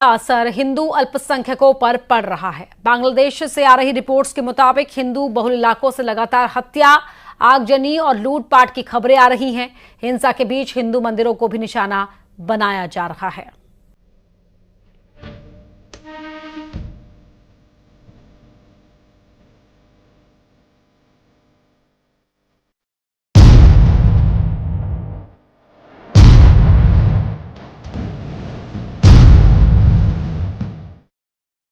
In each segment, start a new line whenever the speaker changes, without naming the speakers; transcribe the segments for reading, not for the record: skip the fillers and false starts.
असर हिंदू अल्पसंख्यकों पर पड़ रहा है। बांग्लादेश से आ रही रिपोर्ट्स के मुताबिक हिंदू बहुल इलाकों से लगातार हत्या, आगजनी और लूटपाट की खबरें आ रही हैं। हिंसा के बीच हिंदू मंदिरों को भी निशाना बनाया जा रहा है।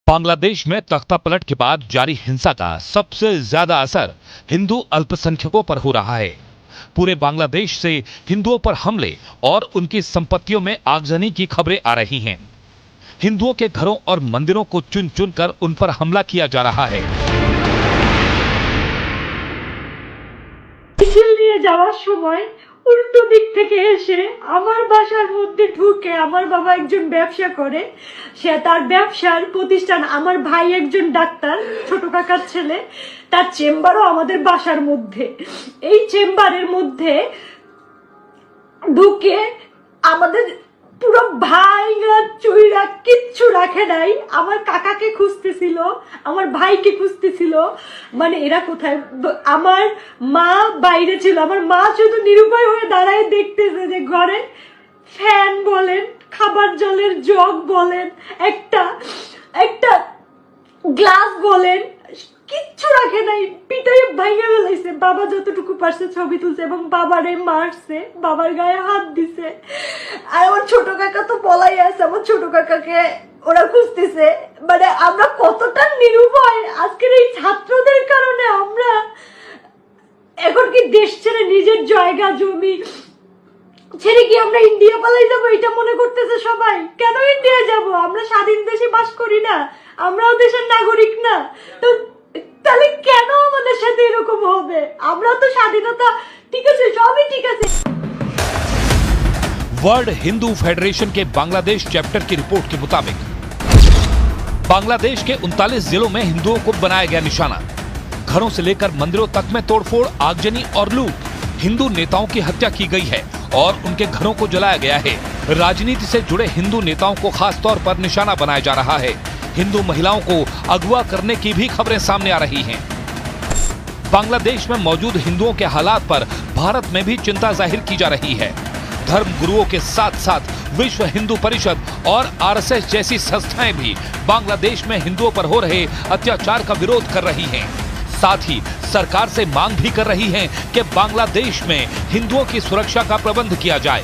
बांग्लादेश में तख्तापलट के बाद जारी हिंसा का सबसे ज्यादा असर हिंदू अल्पसंख्यकों पर हो रहा है। पूरे बांग्लादेश से हिंदुओं पर हमले और उनकी संपत्तियों में आगजनी की खबरें आ रही हैं। हिंदुओं के घरों और मंदिरों को चुन चुन कर उन पर हमला किया जा रहा है।
নিয়ে যাওয়ার সময় উল্টো দিক থেকে এসে আমার বাসার মধ্যে ঢুকে, আমার বাবা একজন ব্যবসা করে, সে তার ব্যবসার প্রতিষ্ঠান, আমার ভাই একজন ডাক্তার, ছোট কাকার ছেলে, তার চেম্বারও আমাদের বাসার মধ্যে। এই চেম্বারের মধ্যে ঢুকে আমাদের পুরো ভাইরা চুইরা কিচ্ছু রাখে নাই। আমার কাকাকে খুঁজতেছিল, আমার ভাইকে খুঁজতেছিল, মানে এরা কোথায়। আমার মা বাইরে ছিল, আমার মা শুধু নিরুপায় হয়ে দাঁড়ায় দেখতেছে যে ঘরে ফ্যান বলেন, খাবার জলের জগ বলেন, একটা গ্লাস বলেন, কিচ্ছু রাখে নাই, পিটাই ভাঙে ফেলাইছে। বাবা যতটুকু পারছে ছবি তুলছে এবং বাবারে মারছে, বাবার গায়ে হাত দিছে। আর আমার ছোট কাকা তো পলাই আছে, আমার ছোট কাকাকে ওরা খুঁজতেছে। মানে আমরা কতটা নিরুপায় আজকের এই ছাত্রদের কারণে। আমরা এখন কি দেশ ছেড়ে নিজের জায়গা জমি ছেড়ে কি আমরা ইন্ডিয়া পালাই যাবো, এটা মনে করতেছে সবাই। কেন ইন্ডিয়া যাব? আমরা স্বাধীন দেশে বাস করি না? আমরাও দেশের নাগরিক না? তো তাহলে কেন আমাদের সাথে এরকম হবে? আমরা তো স্বাধীনতা, ঠিক আছে, সবই ঠিক আছে।
वर्ल्ड हिंदू फेडरेशन के बांग्लादेश चैप्टर की रिपोर्ट के मुताबिक बांग्लादेश के 39 जिलों में हिंदुओं को बनाया गया निशाना। घरों से लेकर मंदिरों तक में तोड़फोड़, आगजनी और लूट। हिंदू नेताओं की हत्या की गई है और उनके घरों को जलाया गया है। राजनीति से जुड़े हिंदू नेताओं को खास तौर पर निशाना बनाया जा रहा है। हिंदू महिलाओं को अगवा करने की भी खबरें सामने आ रही हैं। बांग्लादेश में मौजूद हिंदुओं के हालात पर भारत में भी चिंता जाहिर की जा रही है। धर्म गुरुओं के साथ साथ विश्व हिंदू परिषद और आरएसएस जैसी संस्थाएं भी बांग्लादेश में हिंदुओं पर हो रहे अत्याचार का विरोध कर रही हैं। साथ ही सरकार से मांग भी कर रही हैं कि बांग्लादेश में हिंदुओं की सुरक्षा का प्रबंध किया जाए।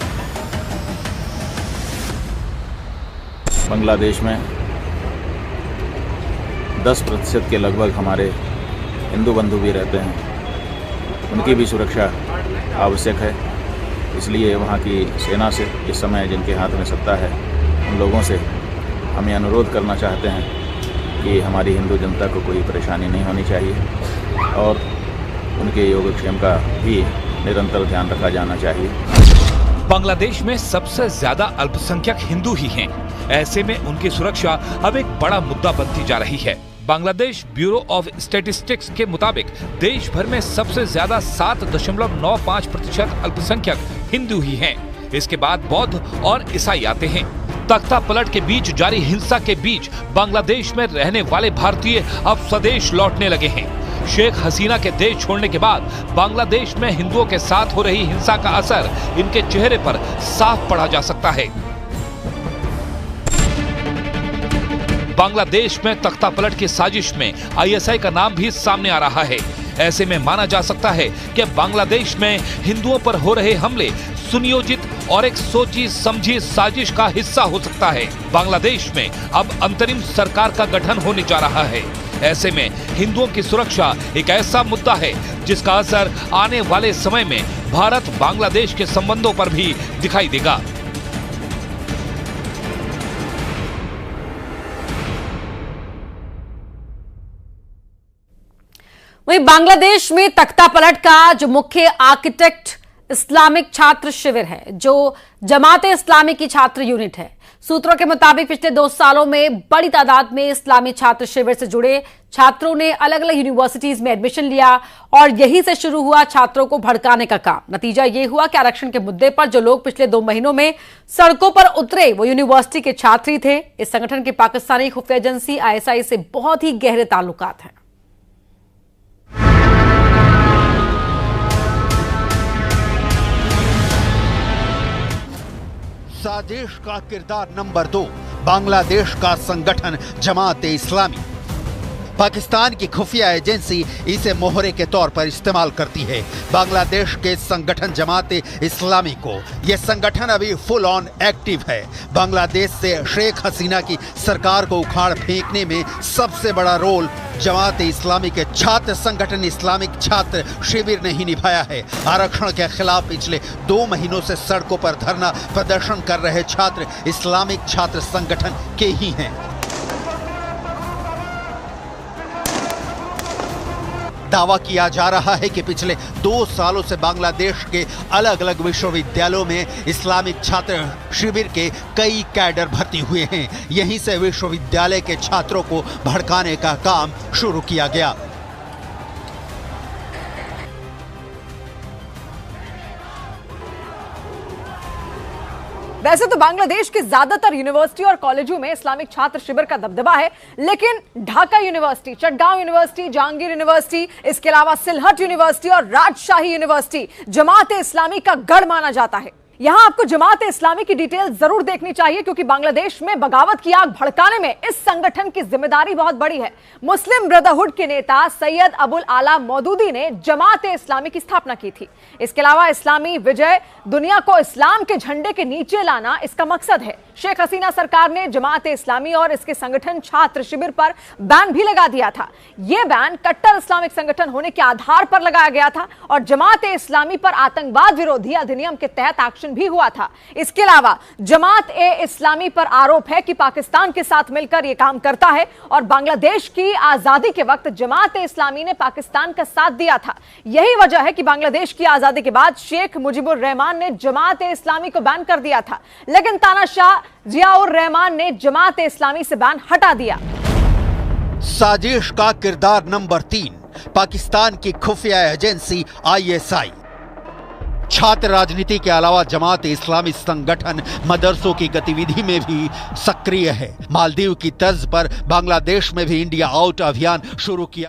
बांग्लादेश में 10% के लगभग हमारे हिंदू बंधु भी रहते हैं। उनकी भी सुरक्षा आवश्यक है। इसलिए वहाँ की सेना से, इस समय जिनके हाथ में सत्ता है, उन लोगों से हम ये अनुरोध करना चाहते हैं कि हमारी हिंदू जनता को कोई परेशानी नहीं होनी चाहिए और उनके योगक्षेम का भी निरंतर ध्यान रखा जाना चाहिए।
बांग्लादेश में सबसे ज्यादा अल्पसंख्यक हिंदू ही हैं। ऐसे में उनकी सुरक्षा अब एक बड़ा मुद्दा बनती जा रही है। बांग्लादेश ब्यूरो ऑफ स्टैटिस्टिक्स के मुताबिक देश भर में सबसे ज्यादा 7.95% अल्पसंख्यक हिंदू ही हैं। इसके बाद बौद्ध और ईसाई आते हैं। तख्तापलट के बीच जारी हिंसा के बीच बांग्लादेश में रहने वाले भारतीय अब स्वदेश लौटने लगे हैं। शेख हसीना के देश छोड़ने के बाद बांग्लादेश में हिंदुओं के साथ हो रही हिंसा का असर इनके चेहरे पर साफ पड़ा जा सकता है। बांग्लादेश में तख्तापलट की साजिश में आईएसआई का नाम भी सामने आ रहा है। ऐसे में माना जा सकता है कि बांग्लादेश में हिंदुओं पर हो रहे हमले सुनियोजित और एक सोची समझी साजिश का हिस्सा हो सकता है। बांग्लादेश में अब अंतरिम सरकार का गठन होने जा रहा है। ऐसे में हिंदुओं की सुरक्षा एक ऐसा मुद्दा है जिसका असर आने वाले समय में भारत बांग्लादेश के संबंधों पर भी दिखाई देगा।
वहीं बांग्लादेश में तख्तापलट का जो मुख्य आर्किटेक्ट इस्लामिक छात्र शिविर है, जो जमाते इस्लामी की छात्र यूनिट है। सूत्रों के मुताबिक पिछले 2 सालों में बड़ी तादाद में इस्लामी छात्र शिविर से जुड़े छात्रों ने अलग अलग यूनिवर्सिटीज में एडमिशन लिया और यहीं से शुरू हुआ छात्रों को भड़काने का काम। नतीजा ये हुआ कि आरक्षण के मुद्दे पर जो लोग पिछले 2 महीनों में सड़कों पर उतरे वो यूनिवर्सिटी के छात्र ही थे। इस संगठन के पाकिस्तानी खुफिया एजेंसी ISI से बहुत ही गहरे ताल्लुकात हैं।
साजिश का किरदार नंबर 2, बांग्लादेश का संगठन जमाते इस्लामी। पाकिस्तान की खुफिया एजेंसी इसे मोहरे के तौर पर इस्तेमाल करती है बांग्लादेश के संगठन जमाते इस्लामी को। यह संगठन अभी फुल ऑन एक्टिव है। बांग्लादेश से शेख हसीना की सरकार को उखाड़ फेंकने में सबसे बड़ा रोल जमाते इस्लामी के छात्र संगठन इस्लामिक छात्र शिविर ने ही निभाया है। आरक्षण के खिलाफ पिछले 2 महीनों से सड़कों पर धरना प्रदर्शन कर रहे छात्र इस्लामिक छात्र संगठन के ही हैं। दावा किया जा रहा है कि पिछले 2 सालों से बांग्लादेश के अलग अलग विश्वविद्यालयों में इस्लामिक छात्र शिविर के कई कैडर भर्ती हुए हैं। यहीं से विश्वविद्यालय के छात्रों को भड़काने का काम शुरू किया गया।
वैसे तो बांग्लादेश के ज्यादातर यूनिवर्सिटी और कॉलेजों में इस्लामिक छात्र शिविर का दबदबा है, लेकिन Dhaka university, Chittagong university, Jahangir university, इसके अलावा सिलहट यूनिवर्सिटी और राजशाही यूनिवर्सिटी जमाते इस्लामी का गढ़ माना जाता है। यहां आपको जमाते इस्लामी की डिटेल जरूर देखनी चाहिए, क्योंकि बांग्लादेश में बगावत की आग भड़काने में इस संगठन की जिम्मेदारी बहुत बड़ी है। मुस्लिम ब्रदरहुड के नेता सैयद अबुल आला मौदूदी ने जमाते इस्लामी की स्थापना की थी। इसके अलावा इस्लामी विजय, दुनिया को इस्लाम के झंडे के नीचे लाना इसका मकसद है। शेख हसीना सरकार ने जमाते इस्लामी और इसके संगठन छात्र शिविर पर बैन भी लगा दिया था। यह बैन कट्टर इस्लामिक संगठन होने के आधार पर लगाया गया था और जमाते इस्लामी पर आतंकवाद विरोधी अधिनियम के तहत एक्शन भी हुआ था। इसके अलावा जमात ए इस्लामी पर आरोप है कि पाकिस्तान के साथ मिलकर यह काम करता है और बांग्लादेश की आजादी के वक्त जमात ए इस्लामी ने पाकिस्तान का साथ दिया था। यही वजह है कि बांग्लादेश की आजादी के बाद शेख मुजीबुर रहमान ने जमात ए इस्लामी को बैन कर दिया था, लेकिन तानाशाह जियाउर रहमान ने जमात ए इस्लामी से बैन हटा दिया।
साजिश का किरदार नंबर 3, पाकिस्तान की खुफिया एजेंसी ISI। छात्र राजनीति के अलावा जमात इस्लामी संगठन मदरसों की गतिविधि में भी सक्रिय है। मालदीव की तर्ज पर बांग्लादेश में भी इंडिया आउट अभियान शुरू किया।